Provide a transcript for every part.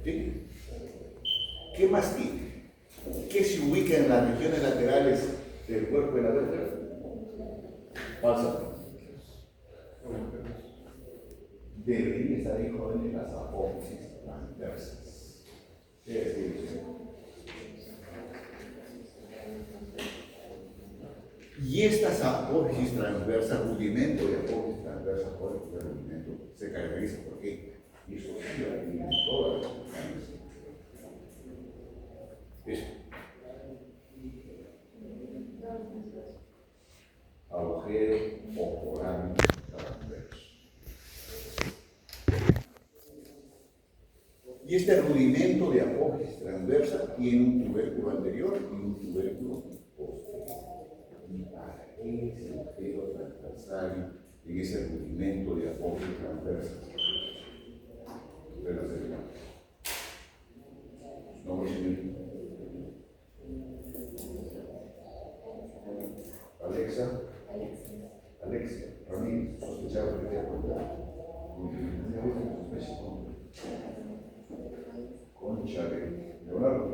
¿Sí? ¿Qué más tiene? ¿Qué se ubica en las regiones laterales del cuerpo de la vértebra? Falsa. Debería estar ahí, jóvenes, las apófisis transversas. ¿Qué decir? Y estas apófisis transversas, rudimento de apófisis transversas, rudimento, se caracteriza porque disocia en todas las regiones. Eso. Agujero o foráneo transverso. Y este rudimento de apófisis transversa tiene un tubérculo anterior y un tubérculo posterior. ¿Y para qué ese agujero transversal en ese rudimento de apófisis transversa? Pero se llama. ¿Nombre, señor? Alexa. Alexia Ramírez, sospechado que te ha contado. Concha de Leonardo.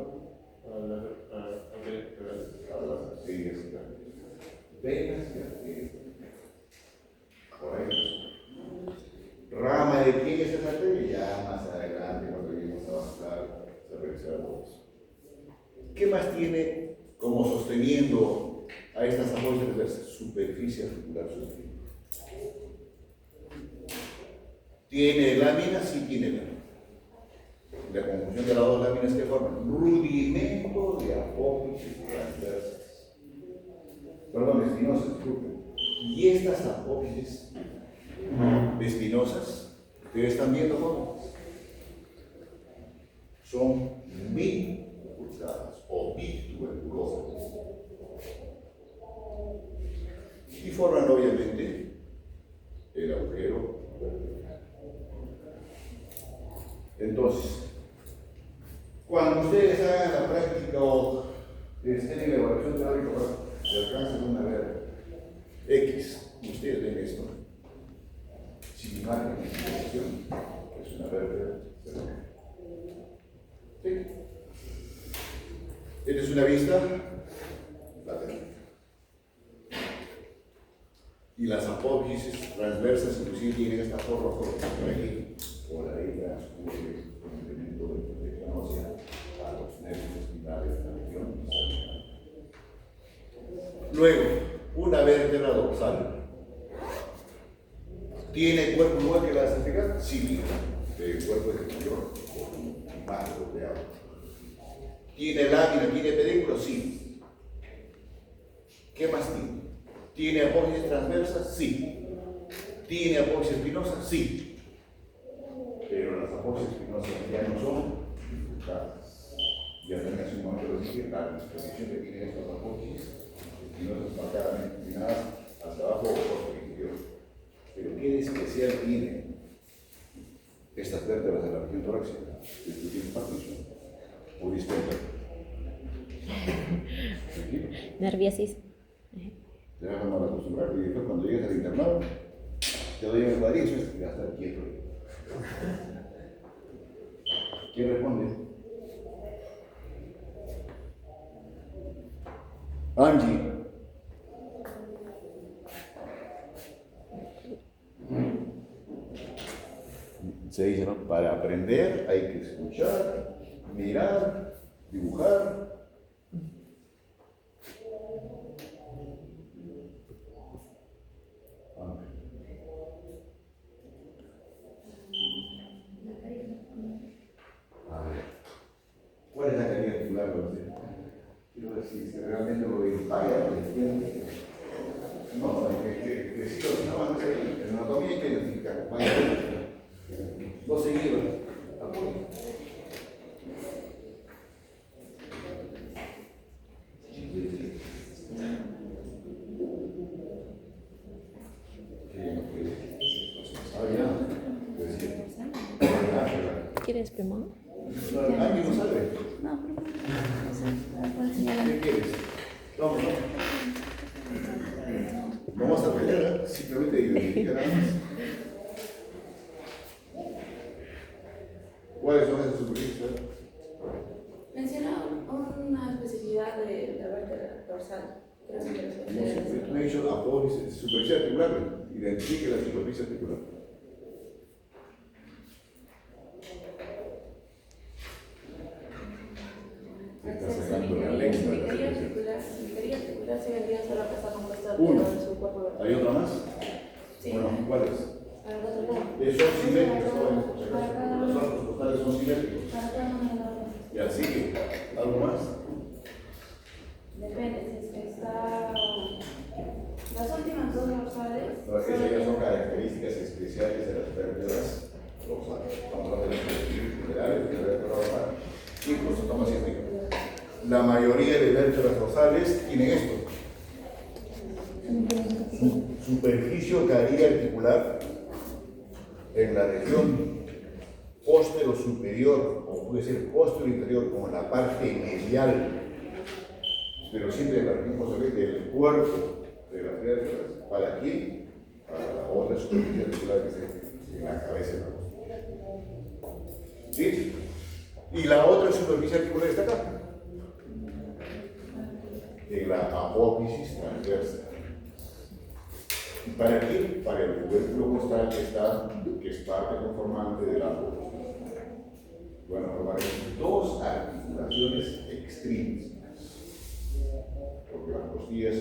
Sí, es claro. Venas y arterias. Por ahí. Rama de quién es esa arteria, ya más adelante, cuando lleguemos a avanzar, se revisará todo eso. ¿Qué más tiene como sosteniendo a estas apófisis transversas? Superficie articular sostenida. ¿Tiene láminas? Sí, tiene láminas. La conjunción de las dos láminas que forman rudimento de apófisis transversas. Perdón, espinosas, disculpen. Y estas apófisis espinosas, ustedes están viendo cómo son bifurcadas o bituberculosas. Y forman obviamente el agujero. Entonces, cuando ustedes hagan la práctica o estén en la evaluación teórica de alcance de una vértebra X, ustedes ven esto, sin imagen de explicación, es una vértebra. ¿Sí? Esta es una vista lateral. Y las apófisis transversas inclusive tienen esta forma por aquí, por ahí transcurre un elemento de protección ósea a los nervios espinales de la región. Luego, una vértebra dorsal. ¿Tiene cuerpo igual que las anteriores? Sí, tiene. El cuerpo es mayor, más golpeado. ¿Tiene lámina? ¿Tiene pedículo? Sí. ¿Qué más tiene? ¿Tiene apófisis transversas? Sí. ¿Tiene apófisis espinosas? Sí. Pero las apófisis espinosas ya no son bifurcadas. Ya también hace un momento lo dije, la disposición que tienen estas apófisis espinosas marcadamente inclinadas hacia abajo o por el interior. Pero ¿qué de especial tienen estas vértebras de la región torácica? ¿Que tienen Parkinson? ¿O distemper? Nerviosismo. Te vas a mal acostumbrar y después cuando llegues al internado te doy el cuadrillo y vas a estar quieto. ¿Quién responde? Angie. Se dice, ¿no? Para aprender hay que escuchar, mirar, dibujar. ¿Cuál es la calidad titular? Quiero decir, si realmente lo impaya, no, que sí, no van a ser ahí. En anatomía hay que identificar. Dos seguidos. Apoyo. ¿Quieres primero? ¿Alguien no sabe? No, ¿Qué quieres? No. Vamos a pelear, simplemente identificar nada más. ¿Cuáles son esas superficies? Menciona una especificidad de la vértebra dorsal. Creo que es interesante. Tú me has dicho apófisis, superficie articular. Identifique la superficie articular. Se está sacando la lengua de la superficie. Mi articular se vendría solo que está compuesta Uno. de su cuerpo vertebral. ¿Hay otra más? Sí. Bueno, ¿cuáles? Para el otro lado. Son simétricos, jóvenes, por si acaso. Los arcos totales son simétricos. Para cada uno de los dos. Y así que, ¿algo más? Depende, si es que está. Las últimas dos dorsales. No, esas ya son características especiales de las vértebras dorsales. Estamos hablando de las características generales de la vértebra dorsal. Incluso estamos haciendo. La mayoría de vértebras dorsales tienen esto. Su superficie caría articular en la región póstero superior, o puede ser póstero inferior, como la parte medial, pero siempre en la región posterior del cuerpo de las vértebras. ¿Para quién? Para la otra superficie articular que está en la cabeza de la postura. ¿Sí? Y la otra superficie articular está acá, en la apófisis transversa. ¿Para qué? Para el tubérculo costal que es parte conformante de la apófisis. Bueno, formaremos dos articulaciones extrínsecas, porque las costillas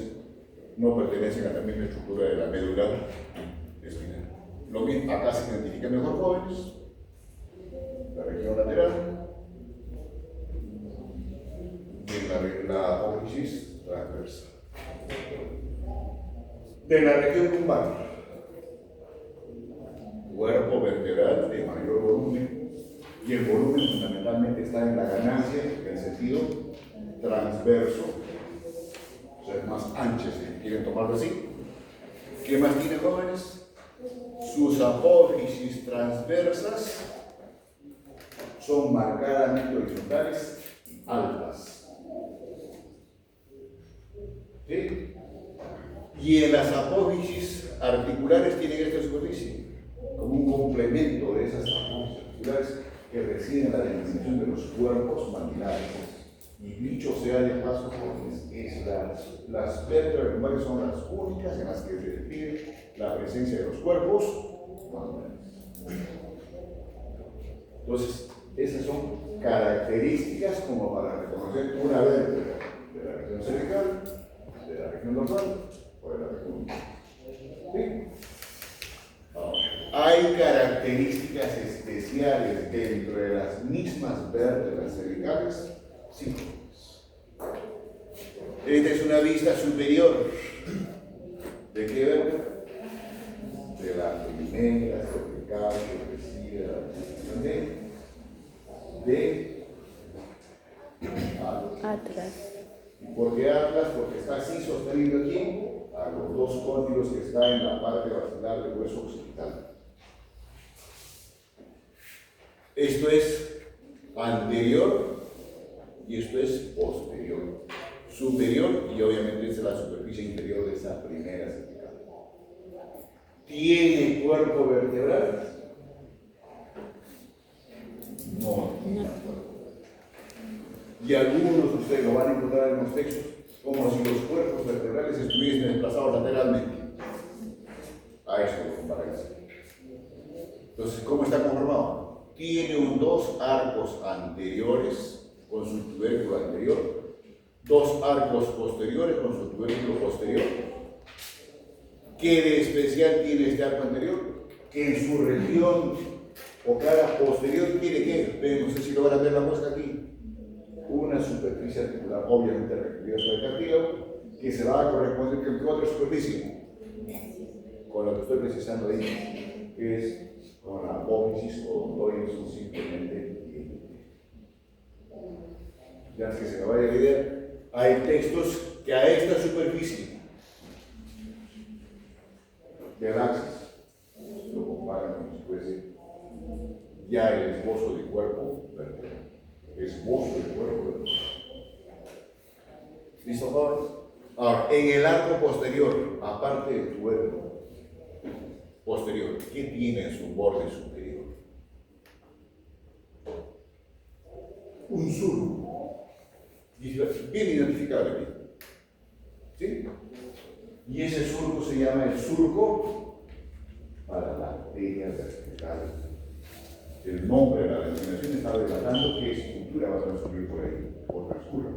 no pertenecen a la misma estructura de la médula espinal. Lo que acá se identifican mejor jóvenes, la región lateral, y la apófisis transversa. De la región lumbar, cuerpo vertebral de mayor volumen, y el volumen fundamentalmente está en la ganancia, en sentido transverso, o sea, es más ancha, si quieren tomarlo así. ¿Qué más tiene, jóvenes? Sus apófisis transversas son marcadamente horizontales y altas. ¿Sí? Y en las apófisis articulares tienen esta superficie, como un complemento de esas apófisis articulares que residen en la denominación de los cuerpos mandilares. Y dicho sea de paso, jóvenes, las vértebras lumbares son las únicas en las que se describe la presencia de los cuerpos mandilares. Entonces, esas son características como para reconocer una vértebra de la región cervical, de la región dorsal o de la región. ¿Sí? Hay características especiales dentro de las mismas vértebras cervicales. Sí. Esta es una vista superior. ¿De qué vértebra? De la primera, cervical, que reside de Atlas. ¿Por qué Atlas? Porque está así sostenido aquí a los dos cóndilos que están en la parte basilar del hueso occipital. Esto es anterior y esto es posterior. Superior y obviamente es la superficie inferior de esa primera cervical. ¿Tiene cuerpo vertebral? No. Y algunos de ustedes lo van a encontrar en los textos como si los cuerpos vertebrales estuviesen desplazados lateralmente. A esto lo comparan así. Entonces, ¿cómo está conformado? Tiene dos arcos anteriores con su tubérculo anterior, dos arcos posteriores con su tubérculo posterior. ¿Qué de especial tiene este arco anterior? Que en su región o cara posterior tiene que, no sé si logran ver la muesca aquí, una superficie articular, obviamente requerida por el cartílago, que se va a corresponder con otra superficie, con lo que estoy precisando ahí, que es con la apófisis odontoides o simplemente diente. Ya que se me vaya la idea, hay textos que a esta superficie del axis lo comparan como si fuese ya el esbozo del cuerpo vertebral. Esbozo del cuerpo vertebral. ¿Listo, jóvenes? Ahora, en el arco posterior, aparte del tubérculo posterior, ¿qué tiene en su borde superior? un surco. Bien identificable aquí. ¿Sí? Y ese surco se llama el surco para la arteria vertebral. El nombre de la denominación está relatando qué estructura va a transcurrir por ahí, o transcurre,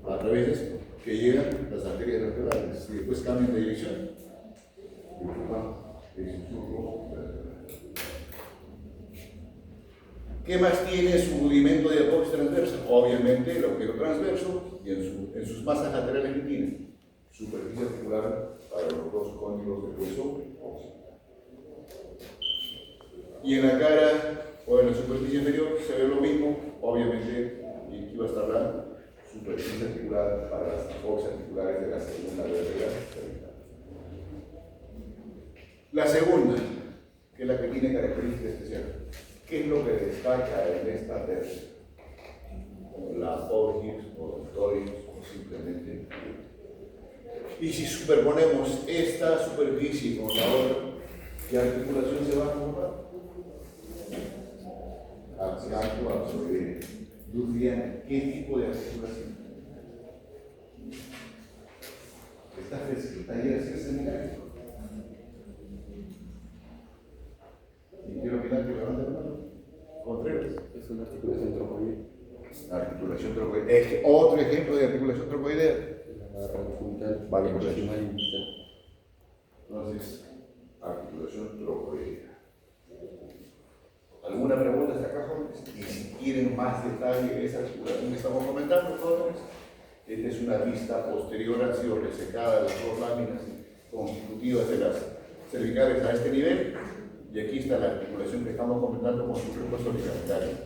a través de esto, que llegan las arterias vertebrales y después cambian de dirección. Es el surco vertebral. ¿Qué más tiene su rudimento de apófisis transversa? Obviamente el agujero transverso y en sus masas laterales que tiene superficie articular para los dos cóndilos del hueso óseo. Y en la cara o en la superficie inferior se ve lo mismo, obviamente, y aquí va a estar la superficie articular para las apófisis articulares de la segunda vértebra cervical. La segunda, que es la que tiene característica especial. ¿Qué es lo que destaca en esta vértebra? La apófisis o deltoides o simplemente. Y si superponemos esta superficie con la otra, ¿qué articulación se va a formar? Axial absorbente. Luciana, ¿qué tipo de articulación? Está fresquita y así es seminario. Y quiero mirar que levante la mano. Contreras. Es una articulación trocoidea. Articulación trocoidea. Otro ejemplo de articulación trocoidea. La radicular, Vale, proximal y distal. Entonces, articulación trocoidea. ¿Alguna pregunta hasta acá, jóvenes? Y si quieren más detalle de esa articulación que estamos comentando, jóvenes, esta es una vista posterior, ha sido resecada las dos láminas constitutivas de las cervicales a este nivel, y aquí está la articulación que estamos comentando con su refuerzo ligamentario.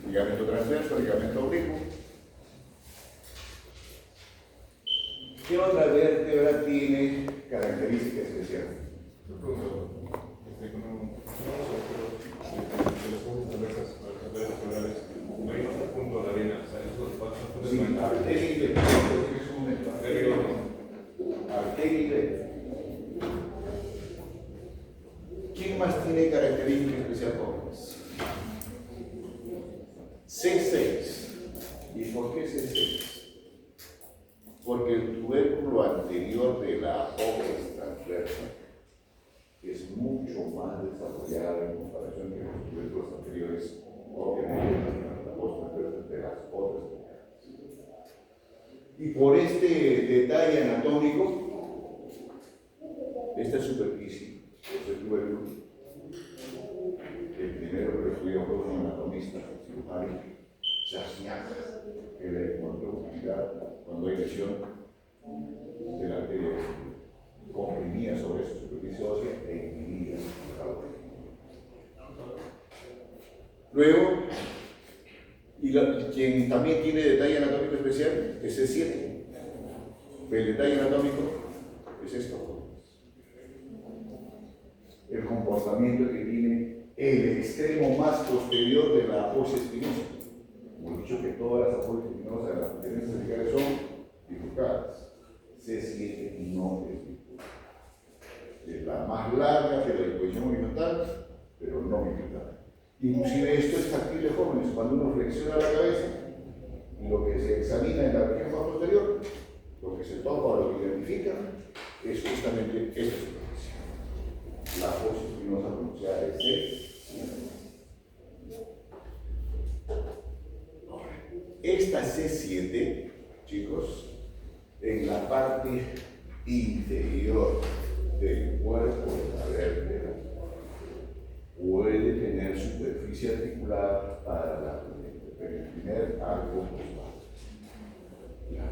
Ligamento transverso, ligamento oblicuo. ¿Qué otra vértebra tiene característica especial? Sí, arteria y vena. Arteria y vena. ¿Quién más tiene característica especial, jóvenes? C6. ¿Y por qué C6? Porque el tubérculo anterior de la apófisis transversa es mucho más desarrollado en comparación con los tubérculos anteriores, obviamente, de las otras. Y por este detalle anatómico, esta superficie, este tubérculo, el primero que lo estudió fue un anatomista, cirujano, Chasniak, que le encontró utilidad cuando hay lesión de la arteria comprimida sobre su superficie ósea e inhibida. Luego, quien también tiene detalle anatómico especial es C7. El detalle anatómico es esto. El comportamiento que tiene el extremo más posterior de la apófisis espinosa. Hemos dicho que todas las apófisis espinosas de las pertenencias cervicales son bifurcadas. C7 no es bifurcada. Es la más larga de la disposición horizontal, pero no bifurcada. Inclusive esto es factible, jóvenes, cuando uno flexiona la cabeza y lo que se examina en la región más posterior, lo que se toca o lo que identifica es justamente esta superficie. La apófisis espinosa pronunciada es C7. Esta C7, chicos, en la parte inferior del cuerpo de la vértebra, puede tener superficie articular para el primer arco postal.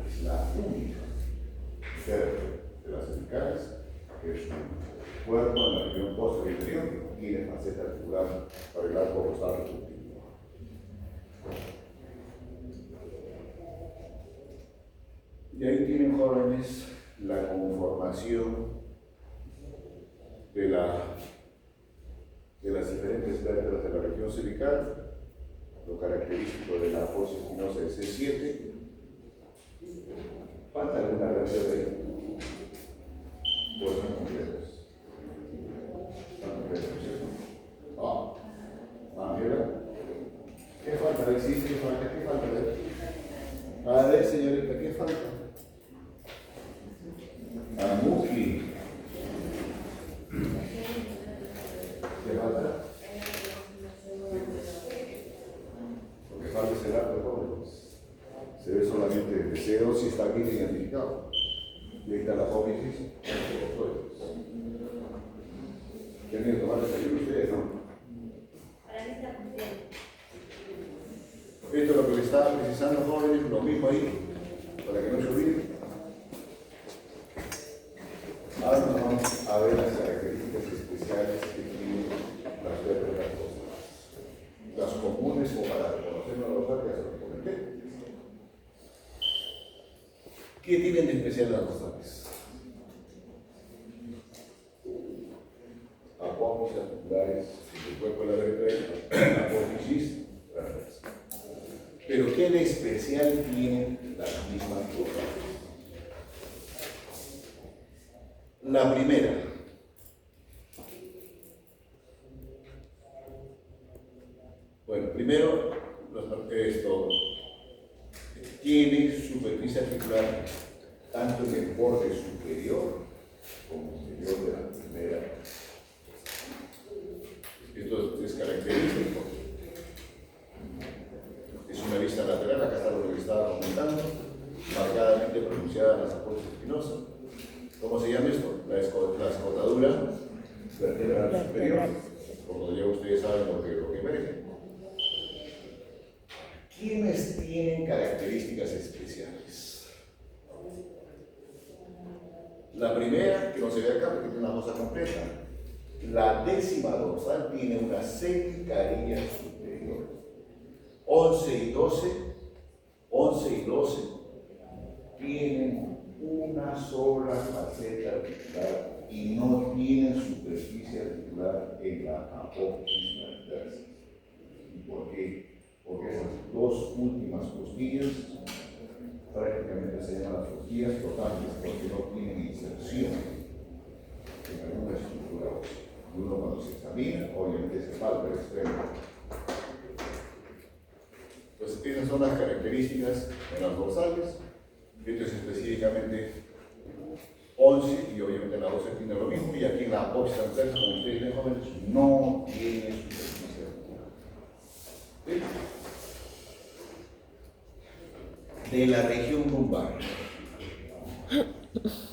Es la única vértebra de las cervicales, que es un cuerpo en la región posterior inferior, tiene faceta articular para el arco postal reproductivo. Y ahí tienen, jóvenes, la conformación de las diferentes vértebras de la región cervical, lo característico de la apófisis espinosa es C7. Falta alguna vértebra ahí. Pues no completas. Están completas, ¿cierto? Ángela. ver, sí, ¿qué falta? ¿Qué falta? A ver, señorita, ¿qué falta? Amuki. ¿Qué falta? Lo que falta es el arte, jóvenes. Se ve solamente el deseo si está bien identificado. Y ahí está la apófisis. Tienen que tomar desayuno ustedes, ¿no? Esto es lo que le estaba precisando, jóvenes, lo mismo ahí, para que no se olviden. Ahora nos vamos a ver las características especiales que tienen las vértebras dorsales. Las comunes, o para reconocer una dorsal, ya se lo comenté. ¿Qué tienen de especial las dorsales? Apófisis articulares, el cuerpo de la vértebra, apófisis transversa. Pero ¿qué de especial tienen las mismas dorsales? La primera, bueno, primero, esto tiene superficie articular tanto en el borde superior como inferior de la primera. Esto es característico. Es una vista lateral, acá está lo que estaba comentando, marcadamente pronunciada en las apófisis espinosas. ¿Cómo se llama esto? La escotadura vertebral superior. Como ya ustedes saben lo que merece. ¿Quiénes tienen características especiales? La primera, que no se ve acá porque tiene una fosa completa. La décima dorsal tiene una semicarilla superior. 11 y 12 tienen una sola faceta articular y no tienen superficie articular en la apófisis transversa. ¿Y por qué? Porque esas dos últimas costillas prácticamente se llaman las costillas flotantes porque no tienen inserción en alguna estructura ósea. Y uno cuando se examina, obviamente se palpa el extremo. Pues esas son las características en las dorsales. Esto es específicamente 11 y obviamente la 12 tiene lo mismo. Y aquí en la apófisis transversa, como ustedes ven, jóvenes, no tiene superficie articular. ¿Sí? De la región lumbar,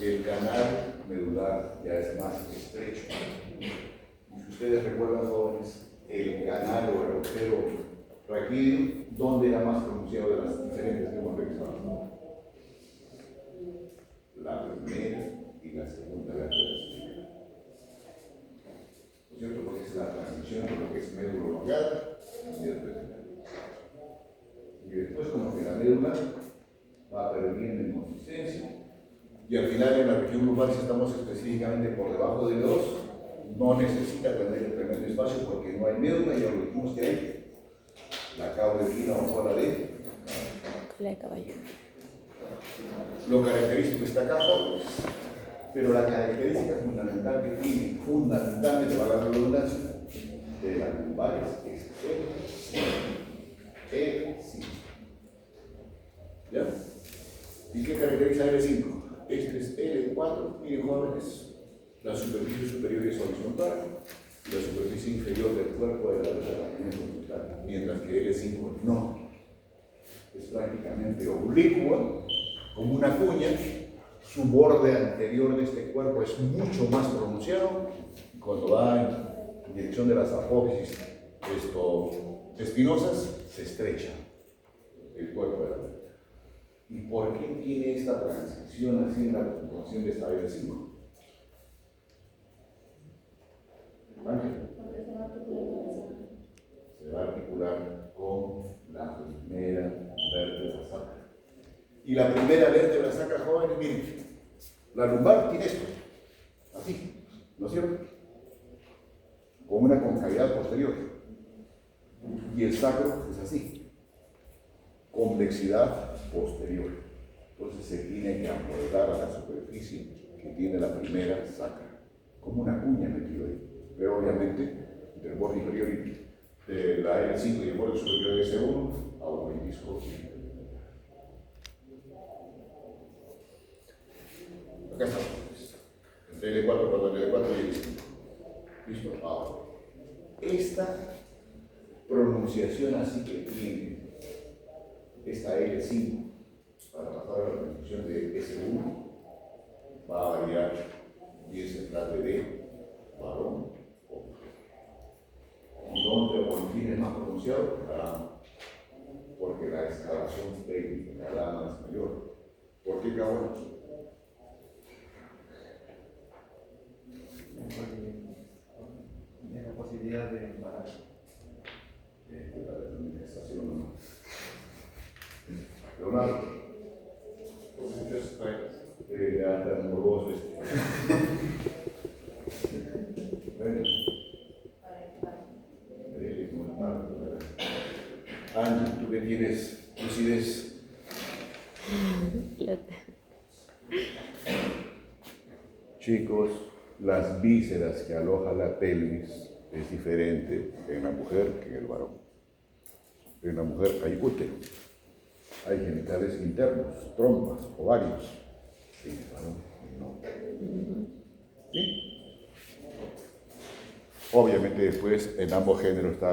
el canal medular ya es más estrecho. Y si ustedes recuerdan, jóvenes, el canal o el agujero raquídeo, ¿dónde era más pronunciado de las diferentes que hemos revisado? La primera y la segunda vértebra. ¿No es cierto? Porque es la transición de lo que es médula oblongada y médula. Y después, como que la médula va perdiendo en consistencia. Y al final, en la región lumbar, si estamos específicamente por debajo de 2, no necesita tener el tremendo espacio porque no hay médula, ya lo dijimos que hay la caulina o cola de caballo. Lo característico está acá, jóvenes, pero la característica fundamental que tiene, fundamentalmente para la redundancia, de las lumbares es L5. ¿Ya? ¿Y qué caracteriza L5? Este es L4, miren, jóvenes, la superficie superior es horizontal y la superficie inferior del cuerpo de la vértebra es horizontal, mientras que L5 no. Es prácticamente oblicua, como una cuña. Su borde anterior de este cuerpo es mucho más pronunciado y cuando va en dirección de las apófisis espinosas se estrecha el cuerpo de la vértebra. ¿Y por qué tiene esta transición así en la conformación de esta L5? Se va a articular con la primera vértebra sacra. Y la primera vértebra sacra, jóvenes, miren, la lumbar tiene esto, así, ¿no es cierto? Con una concavidad posterior. Y el sacro es así, convexidad posterior. Entonces se tiene que amoldar a la superficie que tiene la primera sacra, como una cuña metida ahí. Pero obviamente, entre el borde inferior de la L5 y el borde superior de S1, y disco. Acá estamos. Entre L4, perdón, L4 y L5. Listo. Ahora, esta pronunciación así que tiene esta L5 para pasar a la pronunciación de S1 va a variar, bien se trate de varón o mujer. Y donde o en fin es más pronunciado, la dama, porque la excavación técnica, la dama es mayor. ¿Por qué cabrón? La posibilidad de embarazo. La administración, ¿no? Leonardo. Ya tan morboso este. Bueno. Angie, ¿tú qué tienes? ¿Decides? Chicos, las vísceras que aloja la pelvis es diferente en la mujer que en el varón. En la mujer hay útero, hay genitales internos, trompas, ovarios. En el varón no. ¿Sí? Obviamente después en ambos géneros está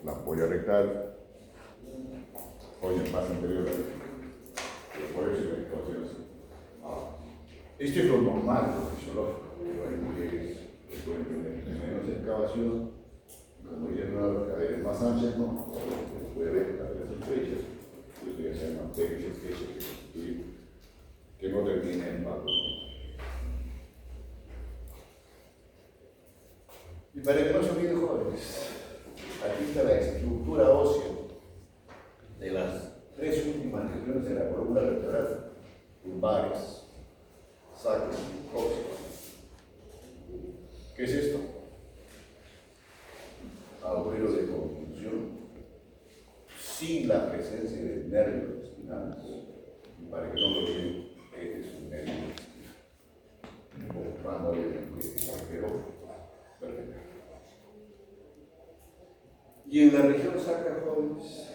la ampolla rectal, o en el paso anterior, pero por eso la situación así. Esto es lo normal, lo fisiológico, pero hay mujeres que pueden tener menos excavación, como tienen una cadera más anchas, no, se puede ver caderas estrechas, pues ya se llaman pequeñas que no terminen en pato. Y para que no se olviden, jóvenes, aquí está la estructura ósea de las tres últimas regiones de la columna vertebral, lumbares, sacro y cóccix. ¿Qué es esto? Agujero de conjunción sin la presencia de nervios espinales. Y para que no lo vean, este es un nervio espinal. Un ramo de agujero vertebral. Y en la región sacra, jóvenes,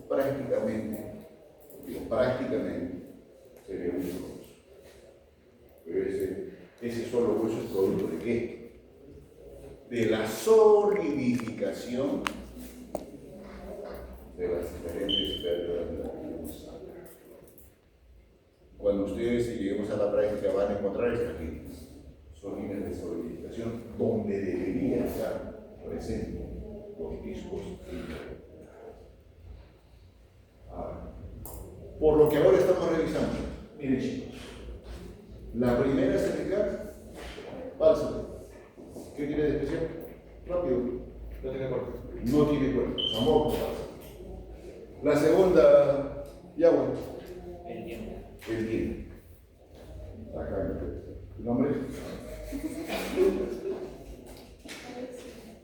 prácticamente se ve un solo hueso. Pero ese solo hueso es producto de qué? De la solidificación de las diferentes vértebras de la región sacra. Cuando ustedes, si lleguemos a la práctica, van a encontrar estas líneas. Son líneas de solidificación donde debería estar presente los discos internos. Por lo que ahora estamos revisando, miren chicos, la primera cervical, falsa. ¿Qué tiene de especial? Rápido. No tiene cuerpo. No tiene cuerpo, amor falsa. La segunda, ya bueno. El tiempo. El tiene. Acá, ¿el nombre?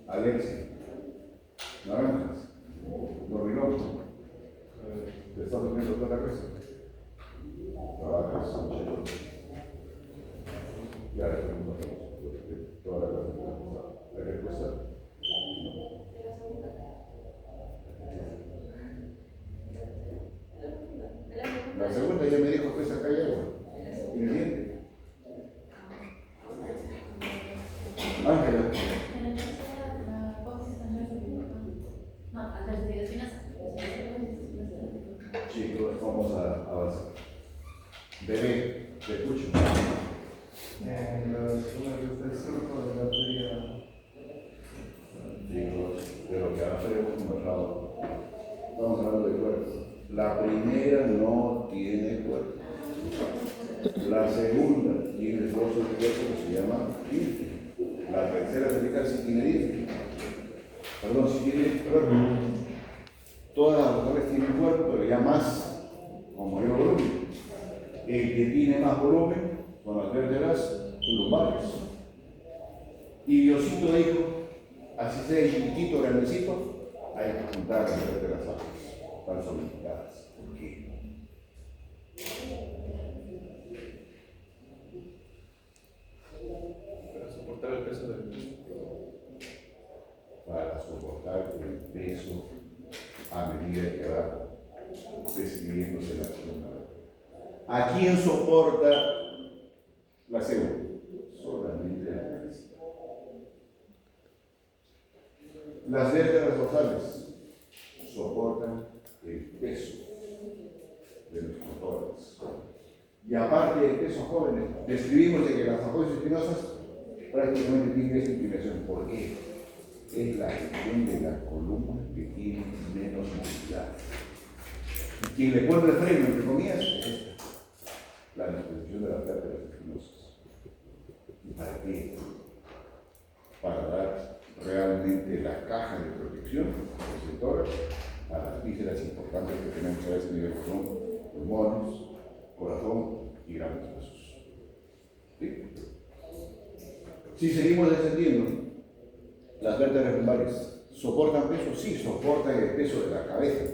Alexia. Naranjas. Dormilón. ¿Te estás durmiendo toda la casa? Trabajas, muchachos. Ya le preguntamos, toda la casa. ¿La respuesta? La segunda ya me dijo que es acá y agua. ¿Y el diente? Ángela. Chicos, vamos a avanzar. Bebé, te escucho. En los números del surco de la teoría. Chicos, de lo que ahora hemos conversado, estamos hablando de cuerpo. La primera no tiene cuerpo. La segunda tiene el trozo de cuerpo que se llama ínfimo. La tercera cervical sí tiene ínfimo. Perdón, sí tiene cuerpo. Todas las mujeres tienen cuerpo, pero ya más, con mayor volumen. El que tiene más volumen son las vértebras lumbares. Y Diosito dijo, así sea chiquitito, grandecito, hay que juntar las vértebras altas, están solidificadas. ¿Por qué? Para soportar el peso del. Para soportar el peso a medida que va describiéndose la columna vertebral. ¿A quién soporta la célula? Solamente la cabeza. Las vértebras dorsales soportan el peso de nuestro tórax. Y aparte del peso, jóvenes, describimos de que las apoyos espinosas prácticamente tienen esta inclinación. ¿Por qué? Es la región de la columna que tiene menos movilidad. Y quien le pone el freno, entre comillas, es esta, la disposición de las vértebras espinosas. ¿Y para qué? Para dar realmente la caja de protección del tórax a las vísceras importantes que tenemos a ese nivel, que son pulmones, corazón y grandes vasos. ¿Sí? Si seguimos descendiendo, las vértebras lumbares soportan peso, sí, soportan el peso de la cabeza,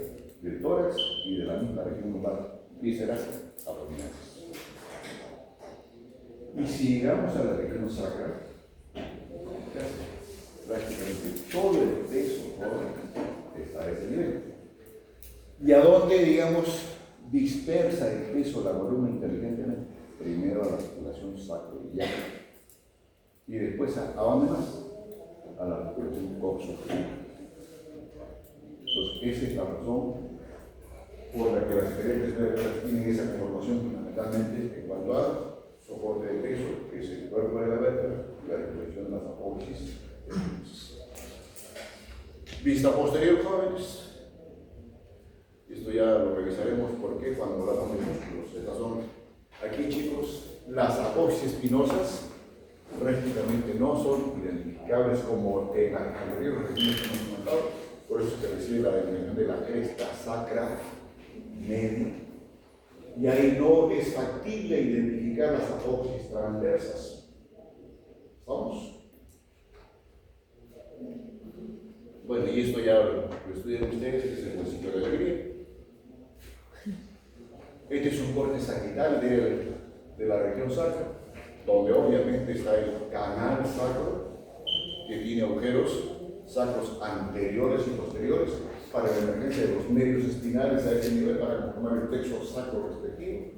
del tórax y de la misma región lumbar, vísceras abdominales. Y si llegamos a la región sacra, prácticamente todo el peso está a ese nivel. ¿Y a dónde, digamos, dispersa el peso de la columna inteligentemente? Primero a la articulación sacroiliaca y después ¿a dónde más? A la articulación coxofemoral. Entonces, esa es la razón por la que las diferentes vértebras tienen esa conformación fundamentalmente en cuanto a soporte de peso, que es el cuerpo de la vértebra, y la recolección de las apófisis. Vista posterior, jóvenes. Esto ya lo revisaremos porque cuando hablamos de músculos, estas son, aquí chicos, las apófisis espinosas prácticamente no son identificables como en la anterior regiones que hemos comentado, por eso se recibe la denominación de la cresta sacra media. Y ahí no es factible identificar las apófisis transversas. ¿Vamos? Bueno, y esto ya lo estudian ustedes, que es el huesito de la alegría. Este es un corte sagital de la región sacra, donde obviamente está el canal sacro, que tiene agujeros sacros anteriores y posteriores para la emergencia de los medios espinales a ese nivel para conformar el plexo sacro respectivo.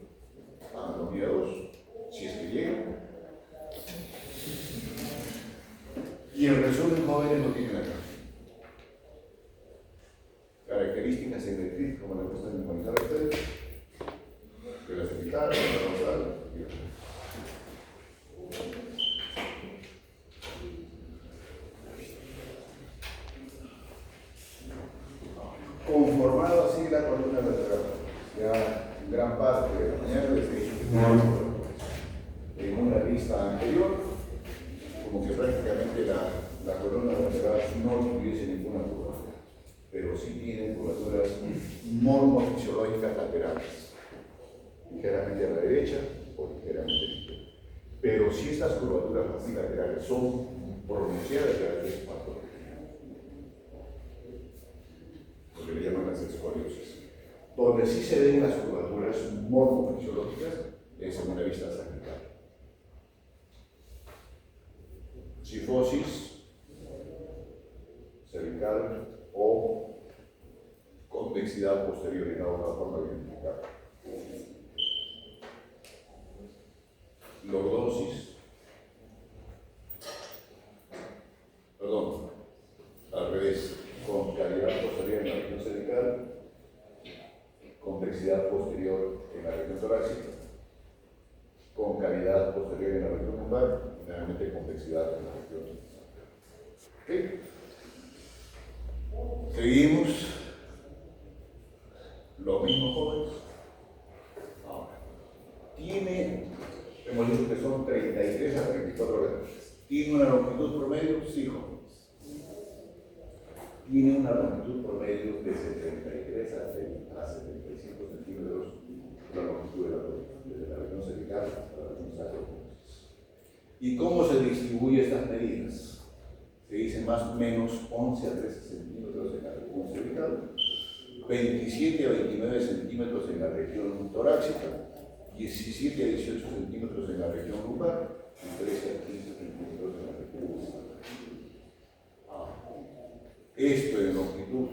Anatomía 2, si es que llega. Y el resumen, jóvenes, lo tienen acá. Características en el como les gusta memorizar a ustedes, de la cervical, de la dorsal. Conformado así la columna vertebral, ya en gran parte de la mañana les he dicho que en una vista anterior, como que prácticamente la columna vertebral no tuviese ninguna curvatura, pero sí tiene curvaturas morfofisiológicas laterales, ligeramente a la derecha o ligeramente a la izquierda. Pero si estas curvaturas así laterales son pronunciadas, ya es patología. Lo que le llaman las escoliosis. Donde sí se ven las curvaturas morfofisiológicas es en una vista cervical. Cifosis cervical o convexidad posterior en la otra forma de identificar. Lordosis, al revés, concavidad posterior en la región cervical, convexidad posterior en la región torácica, concavidad posterior en la región lumbar y finalmente convexidad en la región. ¿Okay? Seguimos. Lo mismo, jóvenes. Ahora, hemos dicho que son 33 a 34 metros. ¿Tiene una longitud promedio? Sí, jóvenes. Tiene una longitud promedio de 73 a 75 centímetros la longitud de la columna, desde la región cervical hasta la región sacrocoxis. ¿Y cómo se distribuyen estas medidas? Se dice más o menos 11 a 13 centímetros en la región cervical, 27 a 29 centímetros en la región torácica, 17 a 18 centímetros en la región lumbar y 13 a 15 centímetros en la región lumbar. Esto en longitud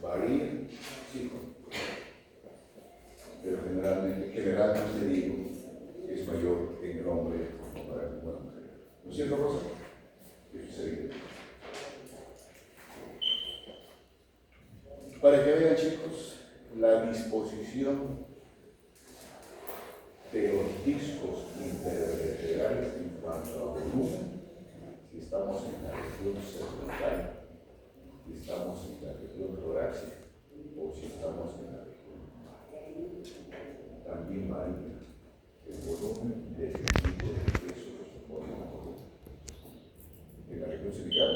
varía, sí, pero generalmente digo, es mayor en el hombre comparado con la mujer. ¿No es cierto, Rosa? Eso sería. Para que vean, chicos, la disposición de los discos intervertebrales en cuanto a volumen, si estamos en la región cervical, si estamos en la región torácica o si estamos en la región lumbar. También varía el volumen del tipo de peso que se pone en la columna. En la región cervical,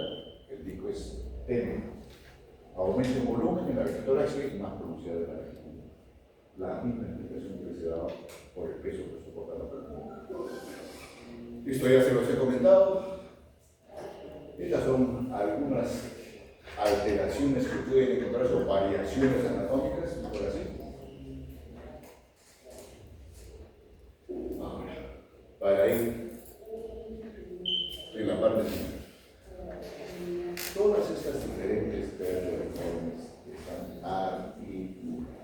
el disco es tenue, aumenta el volumen, en la región torácica y más pronunciada en la región. La misma explicación que se da por el peso que soporta la persona. Esto ya se los he comentado. Estas son algunas alteraciones que pueden encontrarse o variaciones anatómicas, por así. Ahora, para ir en la parte final. Todas estas diferentes perforaciones están articuladas.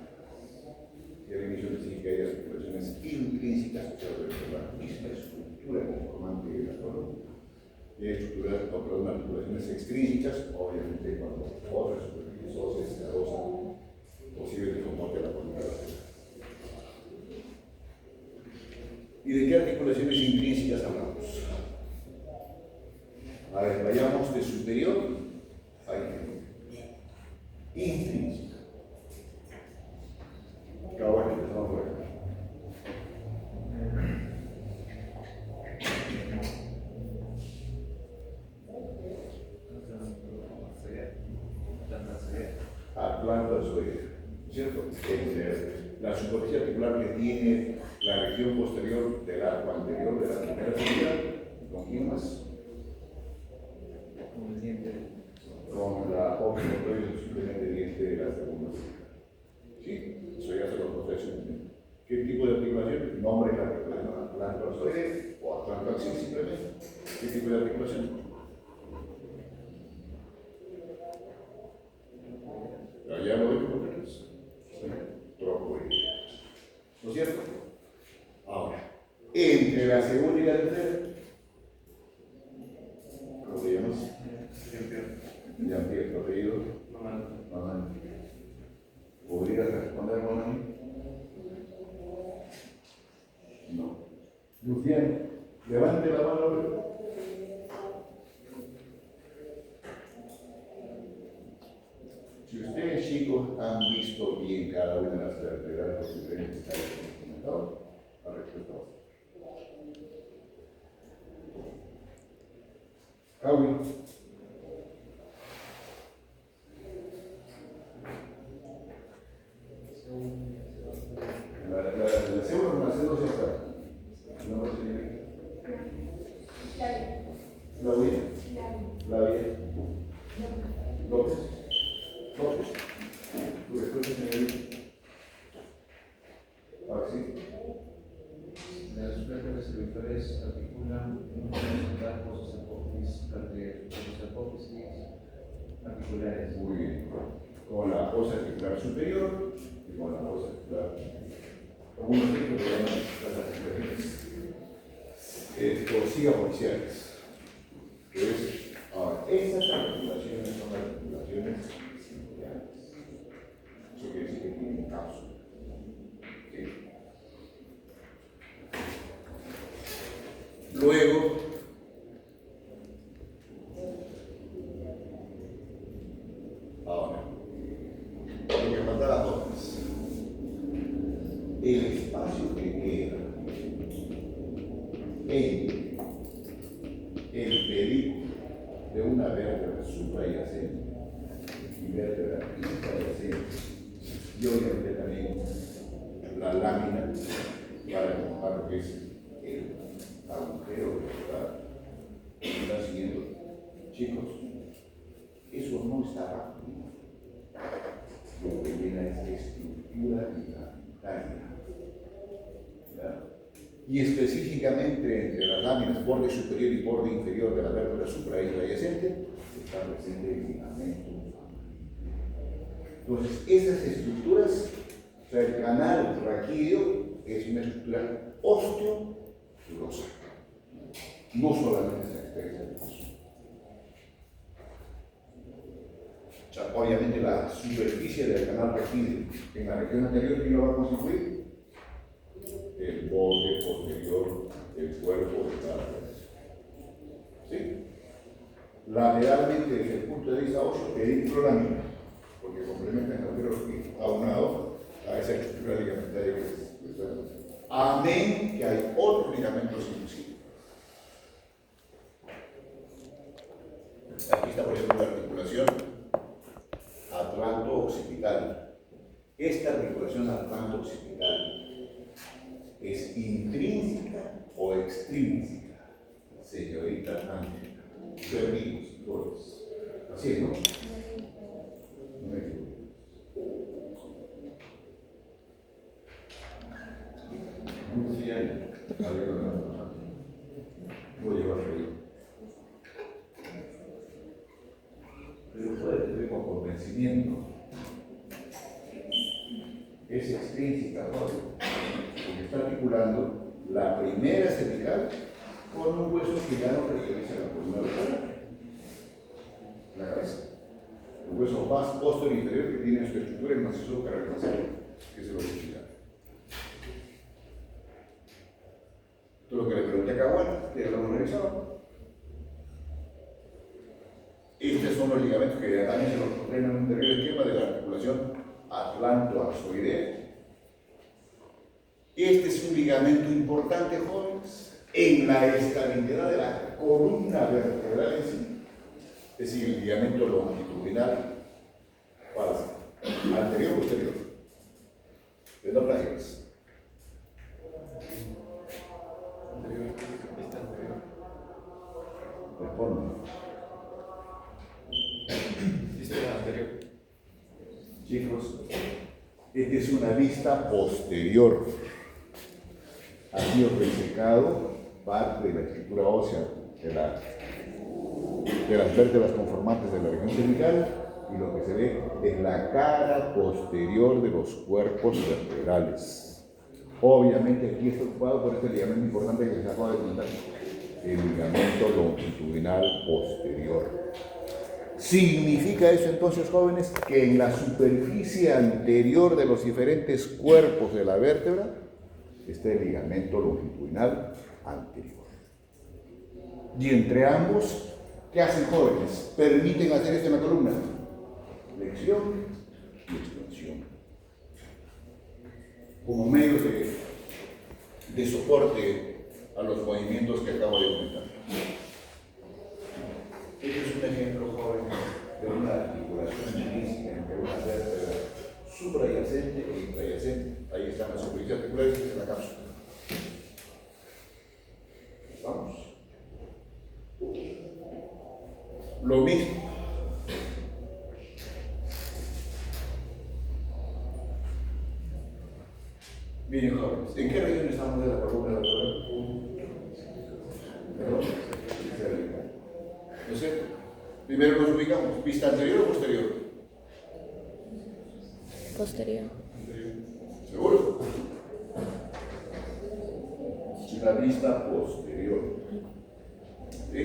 Y al inicio decía que hay articulaciones intrínsecas, o sea, de la misma estructura conformante de la columna. Y hay articulaciones extrínsecas, obviamente cuando otras superficies óseas se adosan posibles de soporte a la columna vertebral. ¿Y de qué articulaciones intrínsecas hablamos? A ver, vayamos de superior a inferior. Intrínseca. Ahora empezamos por acá. Planta zoidea, ¿cierto? La superficie articular que tiene la región posterior del arco anterior de la primera extremidad. ¿Con quién más? Con el diente. Con la occipitoide, simplemente diente de la segunda. Sí, eso ya se lo proceso. ¿Qué tipo de articulación? Nombre de la articulación. Planta zoidea o atlantoaxis simplemente. ¿Qué tipo de articulación? Ya lo digo porque es trocoidea. ¿No es cierto? Ahora, entre la segunda y la tercera, ¿cómo se llama? Jean-Pierre, ¿tu apellido? Mamá. ¿Podrías responder, mamá? No. Luciano, levante la mano. Si ustedes, chicos, han visto bien cada una de las vertebrales de diferentes áreas que hemos comentado, la respuesta va a ser. Javi. La segunda no, la segunda sí está. No, señorita. Flavia. López. Tu respuesta, señorita. Maxi. Las vértebras cervicales articulan un horizontal con sus apófisis articulares. Muy bien. Con la fosa articular superior y con la fosa articular. Algunos tipos que llaman las articulaciones torsiga-policiales. Ahora, estas articulaciones son articulaciones singulares. Eso quiere decir que tienen cápsula. ¿Sí? Luego, ahora, lo que faltaba dos. El espacio que queda entre el pedículo de una vértebra suprayacente y vértebra infrayacente, y obviamente también la lámina para contar lo que es el agujero vertebral. ¿Están siguiendo? Chicos, eso no está bajo. Lo que llena es estructura ligamentaria. Y específicamente entre las láminas borde superior y borde inferior de la vértebra suprainfrayacente está presente el ligamento. Entonces, esas estructuras, o sea, el canal raquídeo es una estructura osteoturosa. No solamente es la experiencia del oso. O sea, obviamente la superficie del canal raquídeo en la región anterior, ¿quién lo va a constituir? El borde posterior del cuerpo de cada cabeza. ¿Sí? Lateralmente, desde el punto de vista óseo, pediclolámica, porque complementa el agujero aunado a esa estructura ligamentaria que es. Amén, que hay otros ligamentos inducidos. Aquí está, por ejemplo, la articulación atlanto-occipital. Esta articulación atlanto-occipital es intrínseca o extrínseca, señorita Ángela. Perdimos, flores. Así es, ¿no? No me equivoco. Sí, hay. Voy a llevar frío. Pero puede tener con convencimiento. Es extrínseca, porque está articulando la primera cervical con un hueso que ya no pertenece a la columna vertebral, la cabeza. El hueso más posterior inferior que tiene su estructura el macizo caracterizado, que es el occipital. Esto es lo que le pregunté a Caguana, que ya lo hemos revisado. Estos son los ligamentos que también se los encontré en un anterior esquema de la articulación atlanto-arzoidea. Este es un ligamento importante, jóvenes, en la estabilidad de la columna vertebral en sí. Es decir, el ligamento longitudinal, anterior o posterior, de dos plagios. Responde. Chicos, esta es una vista posterior. Ha sido resecado parte de la estructura ósea de las vértebras conformantes de la región cervical y lo que se ve es la cara posterior de los cuerpos vertebrales. Obviamente aquí está ocupado por este ligamento importante que les acabo de comentar, el ligamento longitudinal posterior. ¿Significa eso entonces, jóvenes, que en la superficie anterior de los diferentes cuerpos de la vértebra está el ligamento longitudinal anterior? Y entre ambos, ¿qué hacen, jóvenes? Permiten hacer esto en la columna: flexión y extensión, como medio de soporte a los movimientos que acabo de comentar. Este es un ejemplo, joven, de una articulación intrínseca entre una vértebra suprayacente e intrayacente. Ahí están las superficies articulares en la cápsula. Vamos. Lo mismo. Miren, jóvenes, ¿en qué región estamos de la columna vertebral? ¿Perdón? ¿No es cierto? Primero nos ubicamos, ¿vista anterior o posterior? Posterior. ¿Seguro? La vista posterior. ¿Sí?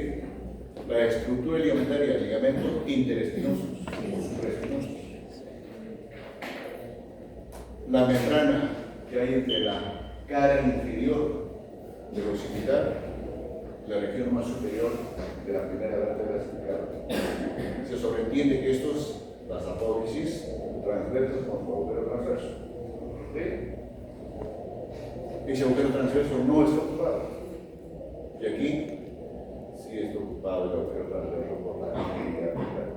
La estructura ligamentaria, ligamentos interespinosos o supraespinosos. La membrana que hay entre la cara inferior del occipital, la región más superior de la primera vértebra cervical. Se sobreentiende que estos, las apófisis transversas con su agujero transverso. ¿Sí? Ese agujero transverso no está ocupado. Y aquí sí está ocupado el agujero transverso por la arteria vertebral.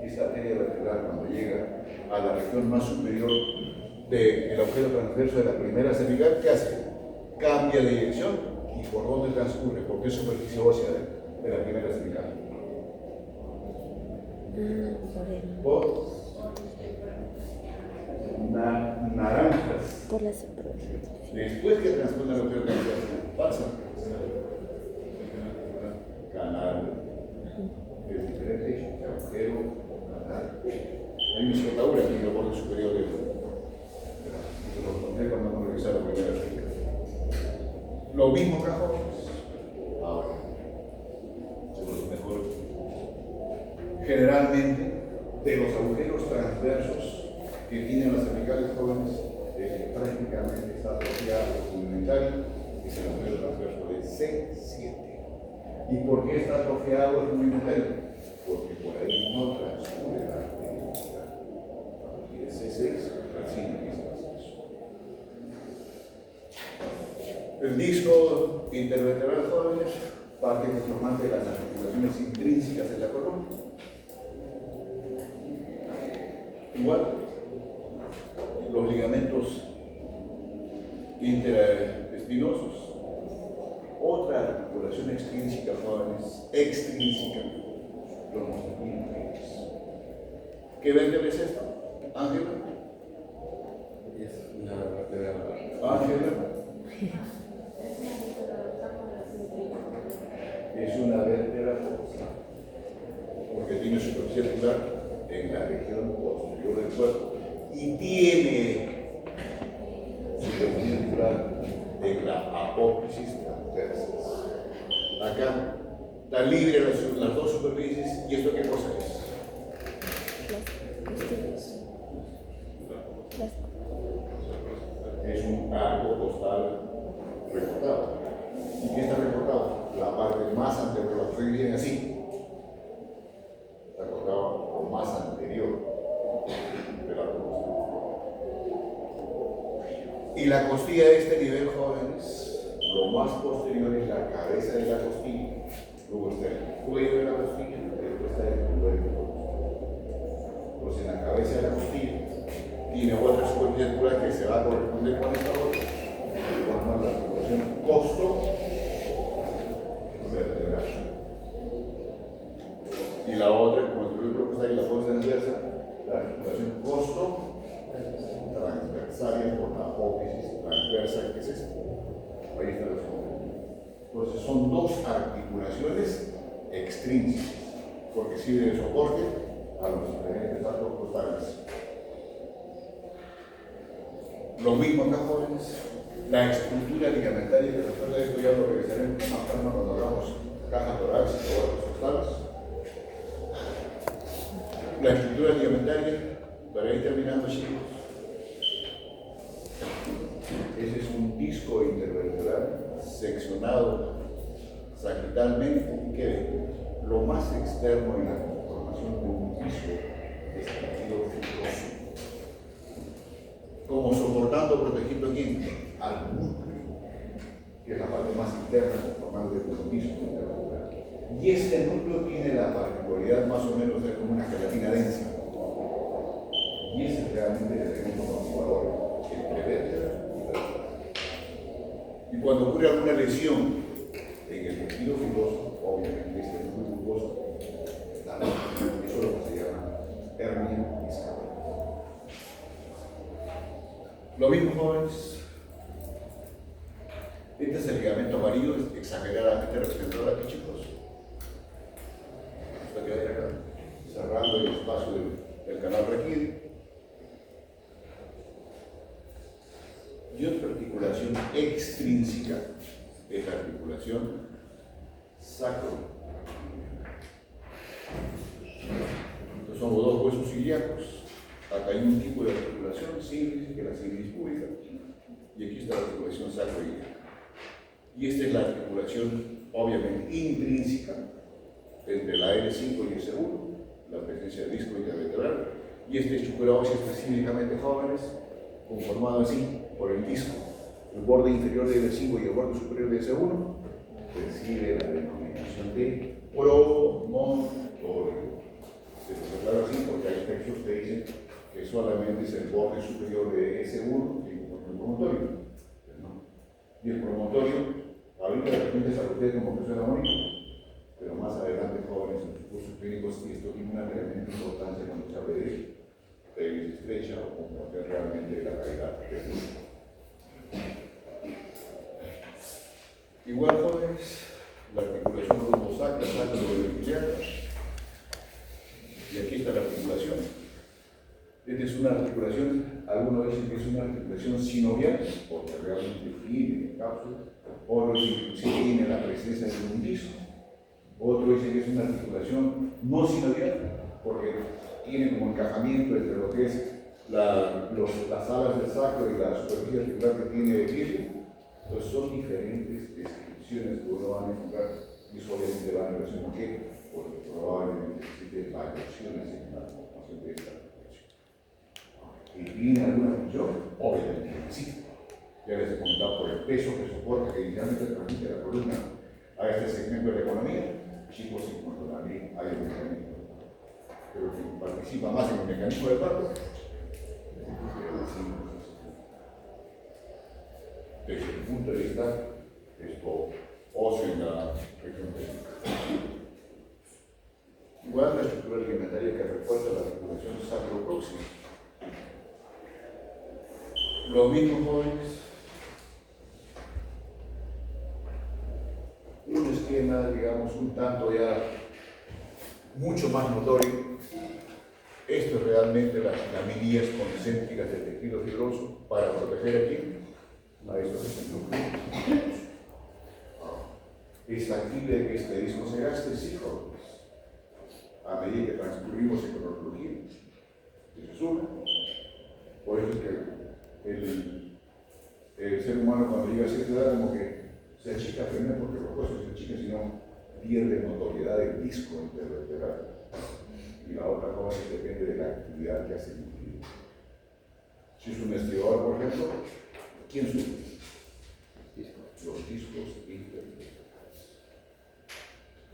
Esta arteria vertebral, cuando llega a la región más superior del agujero transverso de la primera cervical, ¿qué hace? Cambia de dirección. ¿Y por dónde transcurre? ¿Por qué superficie ósea de la primera cervical? Por naranjas. Por la superficie. Después que transcurre el agujero transverso, pasa canal. Es diferente, agujero, canal. Hay una escotadura aquí en el borde superior del. Lo encontré cuando me revisé la primera vez. Lo mismo acá, jóvenes. Ahora, seguro mejor. Generalmente, de los agujeros transversos que tienen las cervicales jóvenes, prácticamente está asociado complementario, que es el agujero transverso de C7. ¿Y por qué está atrofiado el complementario? Porque por ahí no transcurre la arteria. Y de C6 recién empieza a hacer eso. El disco intervertebral, jóvenes, parte conformante de las articulaciones intrínsecas de la columna. Igual, los ligamentos interespinosos. Otra articulación extrínseca, jóvenes, extrínseca, los monopies. ¿Qué vértebra es esto? Ángela. Es una vértebra. Ángela. Es una vértebra fosa, porque tiene superficie articular en la región posterior del cuerpo y tiene superficie articular en la apófisis transversa. Acá está libre las dos superficies. ¿Y esto qué cosa es? Las costillas. Las Es un arco costal recortado. ¿Y qué está recortado? La parte más anterior, lo estoy bien así. Está cortado lo más anterior del arco costal. Y la costilla de este nivel, jóvenes, lo más posterior es la cabeza de la costilla. Luego está el cuello de la costilla y después está el cuello de la costilla. Pues en la cabeza de la costilla tiene otra superficie articular que se va a corresponder con esta otra. Formamos la articulación costo vertebral. Y la otra, como el creo que está ahí, la fosa transversa, la articulación costo transversaria por la apófisis transversa, que es esta. Ahí está la zona. Entonces son dos articulaciones extrínsecas, porque sirve de soporte a los diferentes arcos costales. Lo mismo acá, jóvenes, la estructura ligamentaria, que después de esto ya lo revisaremos más tarde cuando hagamos caja torácica o arcos costales. La estructura ligamentaria, para ir terminando, chicos, ese es un disco intervertebral seccionado sagittalmente y que lo más externo en la conformación de un disco es el tejido fibroso, como soportando, protegiendo aquí al núcleo, que es la parte más interna conformante de un disco intervertebral. Y este núcleo tiene la particularidad más o menos de como una gelatina densa. Y ese es realmente el elemento motivador entre vértebra y vértebra. Y cuando ocurre alguna lesión en el tejido fibroso, obviamente este núcleo fibroso, eso es lo que se llama hernia discal. Lo mismo, jóvenes. Este es el ligamento amarillo, exageradamente representado aquí, chicos. Hasta que vaya acá, cerrando el espacio del canal raquídeo. Y otra articulación extrínseca es la articulación sacro. Entonces somos dos huesos ilíacos. Acá hay un tipo de articulación simple, que es la simplicis púbica, y aquí está la articulación sacroiliaca. Y esta es la articulación, obviamente, intrínseca entre la L5 y el C1, la presencia del disco intervertebral, y este chúcula ósea específicamente, jóvenes, conformado así por el disco, el borde inferior del L5 y el borde superior del C1, recibe la denominación de promontorio. Se lo aclaro así porque hay textos que dicen que solamente es el borde superior de S1 y el promontorio. ¿No? Y el promontorio, ahorita de repente se refiere como que suena bonito, pero más adelante, jóvenes, en los cursos clínicos, esto tiene una tremenda importancia cuando se habla de pelvis estrecha o como que realmente la calidad del músculo. Igual, jóvenes, la articulación lumbosacra, sacroiliaca, y aquí está la articulación Esta es una articulación, algunos dicen que es una articulación sinovial, porque realmente tiene cápsula, otros dicen que tiene la presencia de un disco, otros dicen que es una articulación no sinovial, porque tiene como encajamiento entre lo que es las alas del sacro y la superficie articular que tiene de pie. Entonces son diferentes descripciones que uno va a encontrar y eso obviamente va en relación con qué, porque probablemente existen variaciones en la formación de esta articulación. ¿Y tiene alguna función? Obviamente que sí. Ya les he comentado por el peso que soporta, que inicialmente transmite la columna a este segmento de la economía, chicos, y cuando también hay un mecanismo, pero que participa más en el mecanismo de parto. Desde el punto de vista esto óseo en la región pélvica. Igual la estructura alimentaria que refuerza la articulación sacro-próxima. Los mismos jóvenes, un esquema, digamos, un tanto ya mucho más notorio. Esto es realmente las laminillas concéntricas del tejido fibroso para proteger aquí a estos centros. Es factible que este disco se gaste, sí, jóvenes, a medida que transcurrimos en cronología. Eso es uno. Por eso es que el ser humano cuando llega a cierta edad como que se achica primero porque los huesos se achican, sino pierde notoriedad del disco intervertebral. Y la otra cosa es que depende de la actividad que hace el individuo. Si es un estriador, por ejemplo, ¿quién sufre? Los discos intervertebrales.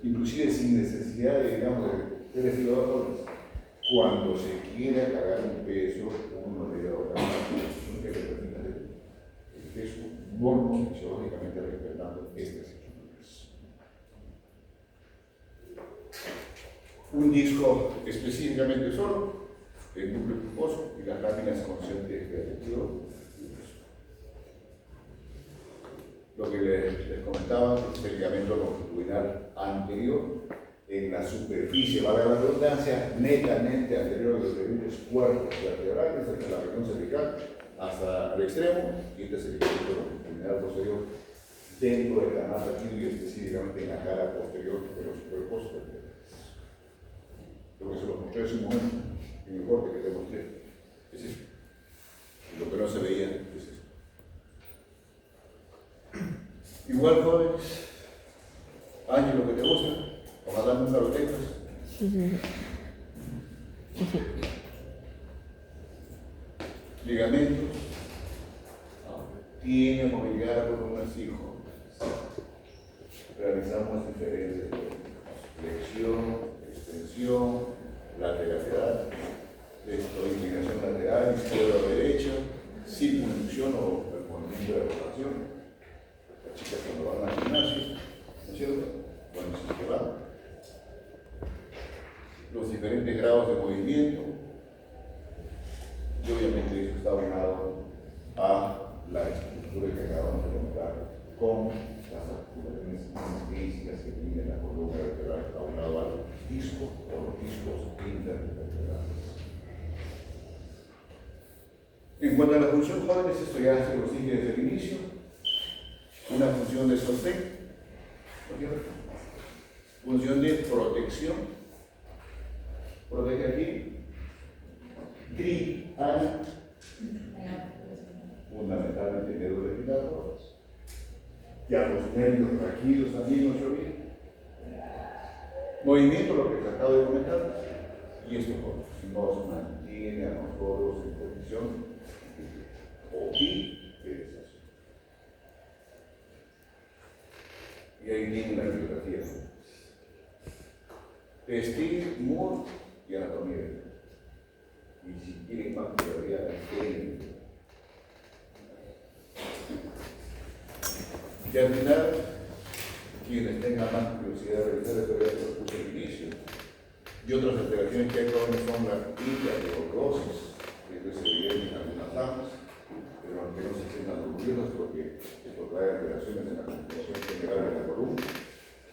Inclusive sin necesidad de, digamos, del estriador, cuando se quiere cargar un peso, uno debe adoptar una posición que le permita el peso normal, fisiológicamente respetando estas estructuras. Un disco específicamente solo, el núcleo pulposo y las láminas concéntricas del tejido. Lo que les comentaba es el ligamento longitudinal anterior en la superficie, valga la redundancia, netamente anterior a los diferentes cuerpos vertebrales, desde la región cervical hasta el extremo, y este es el ligamento longitudinal posterior dentro del canal raquídeo y específicamente en la cara posterior de los cuerpos vertebrales. Lo que se los mostré hace un momento, en el corte que te mostré, es esto. Y lo que no se veía es esto. Igual, jóvenes, Ángel, lo que te gusta, ojalá nunca lo tengas. Ligamentos, tiene movilidad con un hijo. Realizamos diferentes flexión, extensión, lateralidad, inclinación lateral, izquierda o derecha, circunducción o el movimiento de rotación. Las chicas cuando van al gimnasio, ¿no es cierto? Bueno, se llevan los diferentes grados de movimiento y obviamente eso está unado a la estructura que acabamos de comentar con las articulaciones físicas que tiene la columna vertebral aunado al disco o los discos intervertebrales. En cuanto a la función, jóvenes, esto ya se los dije desde el inicio, una función de sostén, función de protección, protege aquí, fundamentalmente dedos respiratorios, ya los nervios raquídeos también no se olviden, movimiento, lo que les acabo de comentar, y esto nos mantiene a nosotros en posición o fidelización. Y ahí viene la bibliografía. Steve Moore y anatomía. Y si quieren más teoría, tienen. Y al final, quienes tengan más curiosidad de realizar la teoría que lo puse al inicio, y otras alteraciones que hay jóvenes son la hiperlordosis, que es evidente en algunas damas, pero aunque no se sientan orgullosos porque esto trae alteraciones en la configuración general de la columna,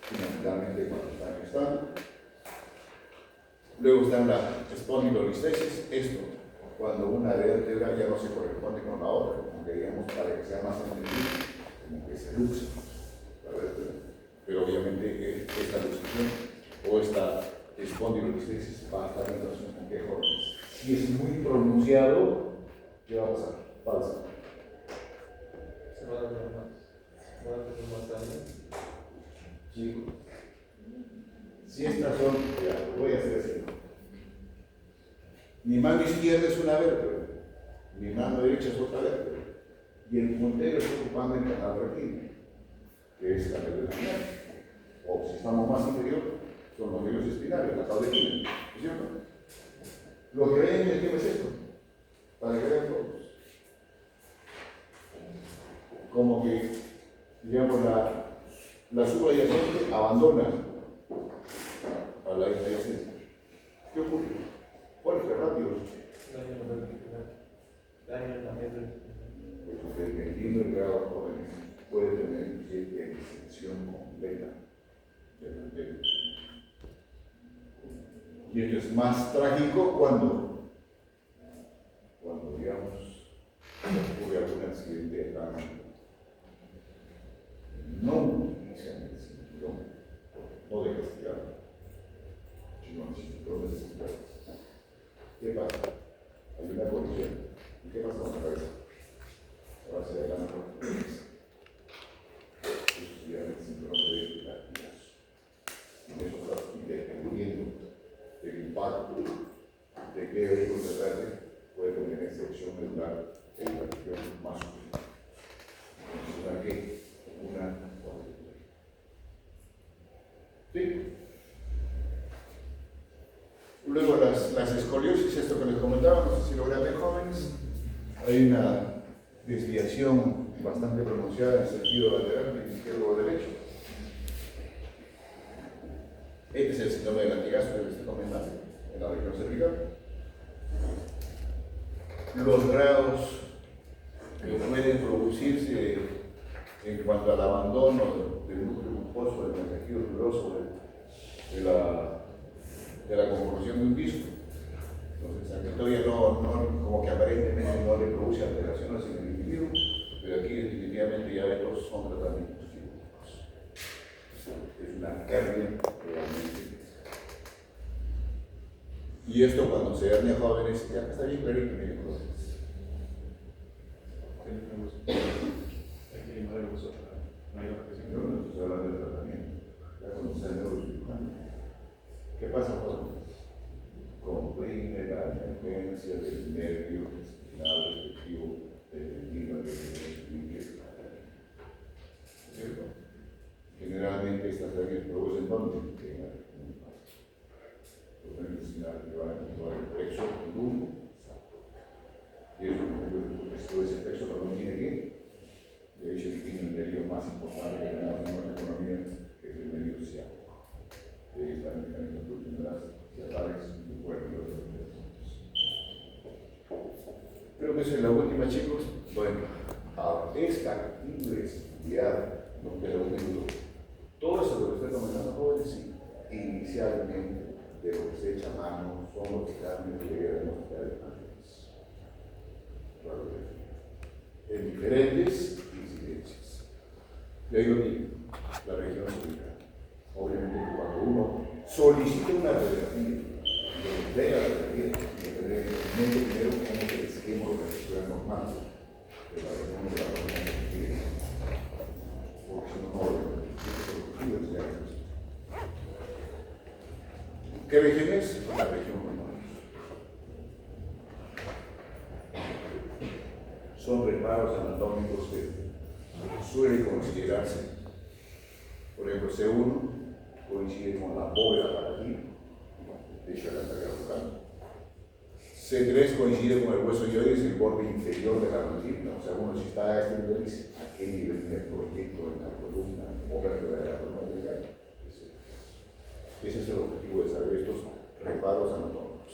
fundamentalmente cuando están gestando. Luego están la espondilolistesis, esto cuando una vértebra ya no se corresponde con la otra, como que digamos para que sea más entendido, como que se luxa la vértebra. Pero obviamente esta luxación o esta espondilolistesis va a estar en relación con qué jóvenes. Si es muy pronunciado, ¿qué va a pasar? Falsa. Se va a dar más. Va a tener más daño. Chicos, si estas son, ya, lo voy a hacer así. Mi mano izquierda es una vértebra, mi mano derecha es otra vértebra, y el puntero está ocupando el canal rectil, que es la vértebra espinal. O si estamos más inferior, son los nervios espinales, la cauda espinal, ¿no es cierto? Lo que ven en el esquema es esto, para que vean todos. Como que, digamos, la subyacente abandona a la adyacente. ¿Qué ocurre? Fuerte, rápido. Daño en la vertical. Daño en la médula. Pues dependiendo del grado de jóvenes, puede tener inclusive extensión completa de la médula. Y esto es más trágico cuando digamos, ocurre algún accidente de tránsito. No utilizan el cinturón, no de castigar, sino el cinturón de seguridad. ¿Qué pasa? Hay una colisión. ¿Y qué pasa con la cabeza? Se va hacia adelante con la cabeza. Eso se llama el cinturón de latigazo. Y eso está dependiendo del impacto de qué vehículo se trate, puede tener sección medular en la región más superior. ¿Una qué? Una cuadrícula. ¿Sí? Luego las escoliosis, esto que les comentaba, no sé si lo verán de jóvenes, hay una desviación bastante pronunciada en el sentido lateral, de izquierdo o derecho. Este es el síndrome del latigazo que les estoy comentando, en la región cervical. Los grados que pueden producirse en cuanto al abandono del núcleo mucoso, del tejido fibroso, de la conformación de un disco. Entonces, aquí todavía no, como que aparentemente no le produce alteraciones en el individuo, pero aquí definitivamente ya estos son tratamientos quirúrgicos. Es una hernia realmente. Y esto cuando se hernia jóvenes, ya está bien clarito, miren jóvenes. Hay que limar el hueso para mayor presión. Yo no estoy hablando de tratamiento, ya cuando se ha neurocirujano. ¿Qué pasa jóvenes? Comprime la emergencia del nervio espinal respectivo dependiendo de ¿cierto? Generalmente estas hernias producen ¿dónde? En la región más. Los nervios espinales que van a actuar el plexo y lumbo. Y eso, esto ese plexo no tiene que. De hecho, tiene el nervio más importante que tenemos en nuestra economía, que es el nervio ciático. De ahí está el mecanismo de producción de las ciatales y cuerpo y otros mecanismos. Creo que esa es la última, chicos. Bueno, ahora, es factible estudiar lo que es el método. Todo eso lo que estoy comentando, jóvenes, sí, inicialmente, de lo que se echa a mano, son los cambios que debemos hacer antes. Claro que en diferentes incidencias. Y ahí lo digo, la región cervical. Obviamente, cuando uno solicita una radiografía, lo entrega la radiografía, y que tener en mente primero cómo es el esquema de la estructura normal de la región de la región cervical. Porque si no, no lo ¿qué región es? La región normal. Son reparos anatómicos que suelen considerarse, por ejemplo, C1 coincide con la bóveda palatina, de hecho la carga local. C3 coincide con el hueso ioides, el borde inferior de la mandíbula, o sea, uno si está a este nivel dice a qué nivel tiene el proyecto en la columna o vértebra de la columna vertebral. Ese es el objetivo de saber estos reparos anatómicos.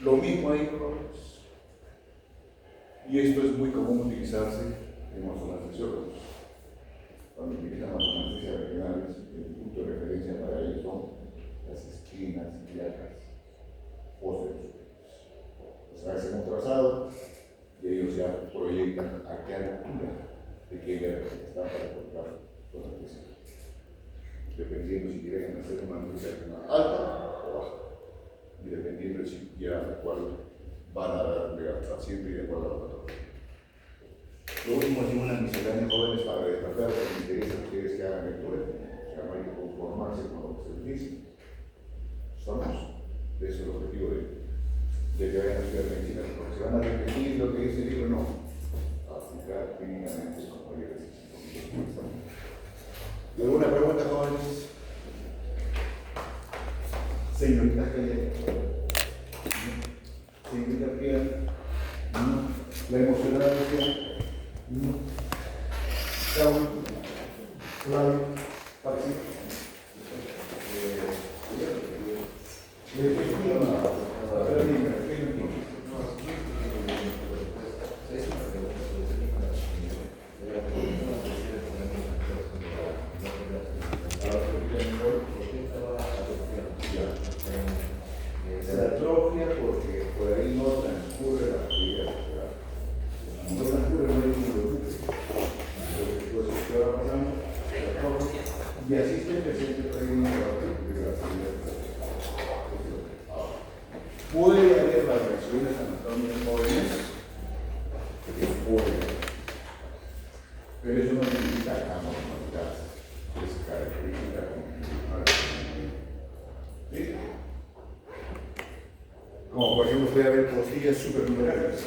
Lo mismo hay con los. Y esto es muy común utilizarse en los anestesiólogos. Cuando utilizan las anestesias regionales, el punto de referencia para ellos son las esquinas ilíacas posteriores. interna alta o baja, y dependiendo de si ya de cuál van a darle al paciente y de cuál a la patología. Lo último es una miscelánea jóvenes para despertar, que les interesa a ustedes que hagan lectura, o sea, no hay que conformarse con lo que se les dice. Estamos, ese es el objetivo de que vayan a estudiar medicina, porque se van a repetir lo que dice el libro, no, aplicar clínicamente como el ejercicio. ¿Alguna pregunta, jóvenes? Señorita Calle. Señorita Pia. No. La emocionada decía. No. Saúl. Flavio. Paxi. Se atrofia porque por ahí no transcurre la actividad cerebral. No transcurre, no hay ningún entonces, ¿qué va pasando? Se atrofia y así está el presente trayendo la actividad cerebral. Puede haber variaciones anatómicas jóvenes, que puede haber, pero eso no significa anormalidad, es característica como ¿sí? Como por ejemplo puede haber costillas supernumerarias.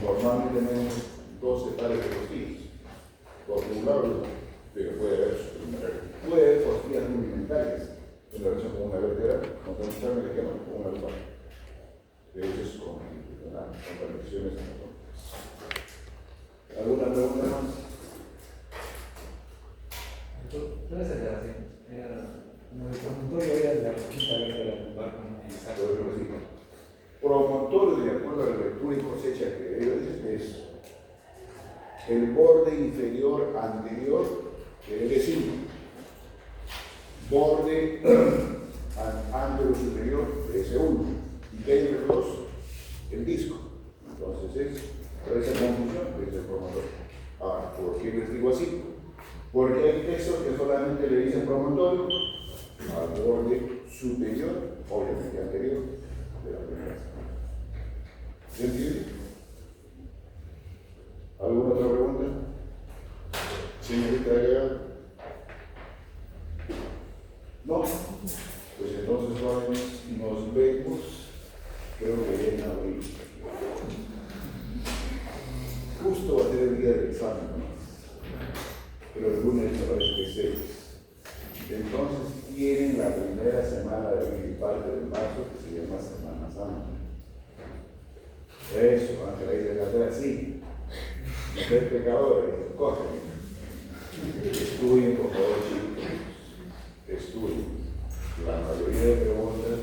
Normalmente tenemos 12 pares de costillas, calculables, pero puede haber supernumerarias. Puede haber costillas rudimentarias en relación con una vértebra, con un esquema, con una lumbar. Pero eso es constitucional, son conexiones anatómicas. ¿Alguna pregunta más? Toda esa aclaración. Como el consultorio era de la cosita de la lumbar con el saco. Promontorio, de acuerdo a la lectura y cosecha que es el borde inferior anterior del decimo, borde anterior superior de ese uno, y de los dos, el disco. Entonces es esa confusión es el promontorio. Ahora, ¿por qué les digo así? Porque hay textos que solamente le dicen promontorio al borde superior, obviamente anterior, de la primera semana. ¿Se entiende? ¿Alguna otra pregunta? Señorita Leal. ¿No? Pues entonces jóvenes, nos vemos, creo que en abril. Justo va a ser el día del examen, ¿no? Pero el lunes me parece que 6. Entonces tienen la primera semana de abril y parte de marzo que se llama Semana Santa. Eso, aunque la dice hacer así. No ser pecadores, cogen. Estudien, por favor, chicos. Estudien. La mayoría de preguntas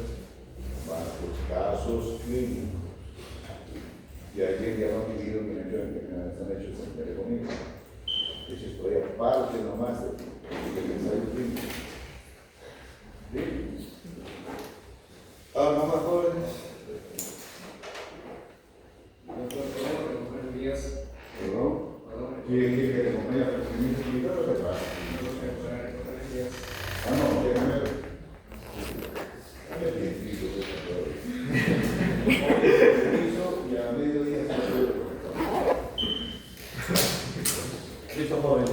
van a los casos clínicos. Y ayer ya no han vivido que han hecho ese conmigo. Eso es todavía parte nomás del ensayo clínico. ¿Sí? ¿Algo más, jóvenes? ¿Perdón? ¿Quiere que le acompañe al procedimiento militar o se pasa? Ah, no, déjame ver. Permiso y a mediodía se lo doy. Listo, jóvenes.